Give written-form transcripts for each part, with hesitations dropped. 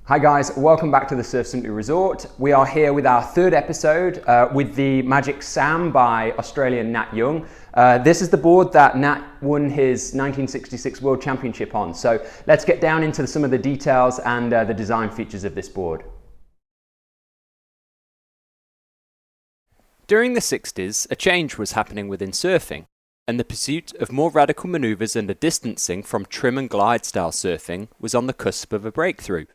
Hi guys, welcome back to the Surf Simply Resort. We are here with our third episode with the Magic Sam by Australian Nat Young. This is the board that Nat won his 1966 World Championship on. So let's get down into some of the details and the design features of this board. During the 60s, a change was happening within surfing, and the pursuit of more radical manoeuvres and a distancing from trim and glide style surfing was on the cusp of a breakthrough.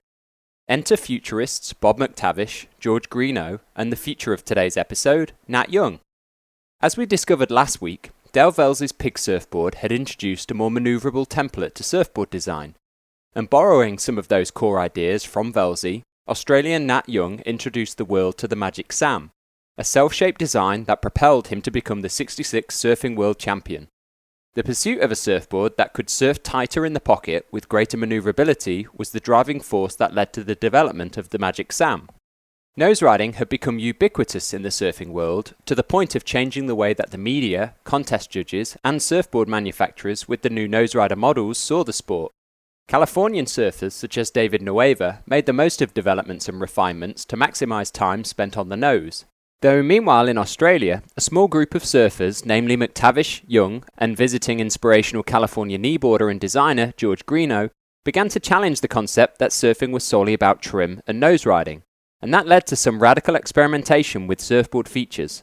Enter futurists Bob McTavish, George Greenough, and the feature of today's episode, Nat Young. As we discovered last week, Dale Velzy's Pig surfboard had introduced a more manoeuvrable template to surfboard design, and borrowing some of those core ideas from Velzy, Australian Nat Young introduced the world to the Magic Sam, a self-shaped design that propelled him to become the 66 surfing world champion. The pursuit of a surfboard that could surf tighter in the pocket with greater manoeuvrability was the driving force that led to the development of the Magic Sam. Nose riding had become ubiquitous in the surfing world to the point of changing the way that the media, contest judges, and surfboard manufacturers with the new nose rider models saw the sport. Californian surfers such as David Nueva made the most of developments and refinements to maximise time spent on the nose. Though meanwhile in Australia, a small group of surfers, namely McTavish, Young, and visiting inspirational California kneeboarder and designer George Greenough, began to challenge the concept that surfing was solely about trim and nose riding, and that led to some radical experimentation with surfboard features.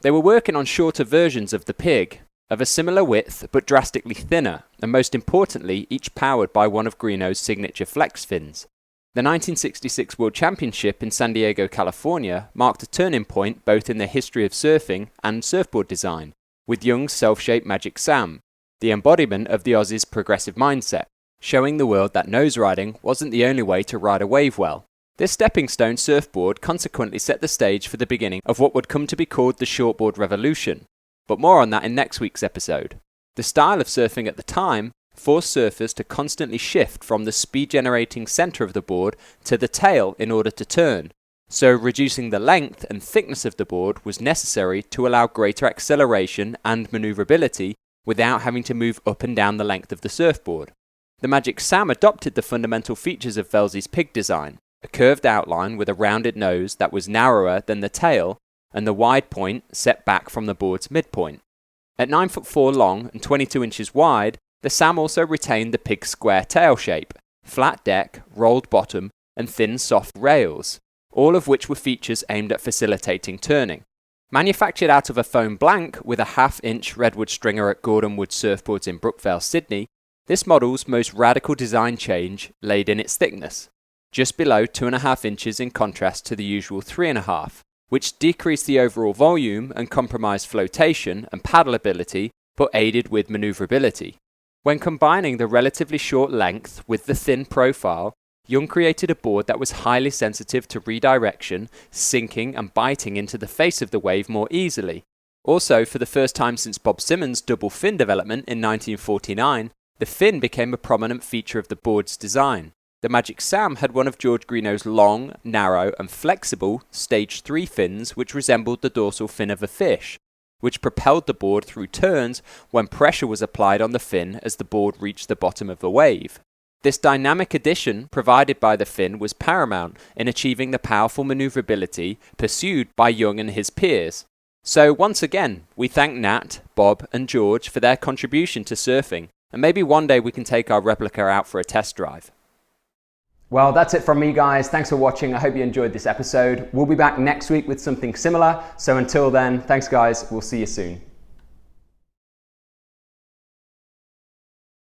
They were working on shorter versions of the Pig, of a similar width but drastically thinner, and most importantly each powered by one of Greenough's signature flex fins. The 1966 World Championship in San Diego, California marked a turning point both in the history of surfing and surfboard design, with Young's self-shaped Magic Sam, the embodiment of the Aussie's progressive mindset, showing the world that nose riding wasn't the only way to ride a wave well. This stepping stone surfboard consequently set the stage for the beginning of what would come to be called the shortboard revolution, but more on that in next week's episode. The style of surfing at the time forced surfers to constantly shift from the speed-generating centre of the board to the tail in order to turn, so reducing the length and thickness of the board was necessary to allow greater acceleration and manoeuvrability without having to move up and down the length of the surfboard. The Magic Sam adopted the fundamental features of Velzy's Pig design, a curved outline with a rounded nose that was narrower than the tail and the wide point set back from the board's midpoint. At 9'4" long and 22 inches wide, the Sam also retained the Pig's square tail shape, flat deck, rolled bottom, and thin soft rails, all of which were features aimed at facilitating turning. Manufactured out of a foam blank with a half-inch redwood stringer at Gordon Wood Surfboards in Brookvale, Sydney, this model's most radical design change laid in its thickness, just below 2.5 inches in contrast to the usual 3.5, which decreased the overall volume and compromised flotation and paddle ability, but aided with manoeuvrability. When combining the relatively short length with the thin profile, Young created a board that was highly sensitive to redirection, sinking and biting into the face of the wave more easily. Also, for the first time since Bob Simmons' double fin development in 1949, the fin became a prominent feature of the board's design. The Magic Sam had one of George Greenough's long, narrow and flexible Stage 3 fins which resembled the dorsal fin of a fish, which propelled the board through turns when pressure was applied on the fin as the board reached the bottom of the wave. This dynamic addition provided by the fin was paramount in achieving the powerful manoeuvrability pursued by Young and his peers. So once again, we thank Nat, Bob and George for their contribution to surfing, and maybe one day we can take our replica out for a test drive. Well, that's it from me guys. Thanks for watching. I hope you enjoyed this episode. We'll be back next week with something similar. So until then, thanks guys. We'll see you soon.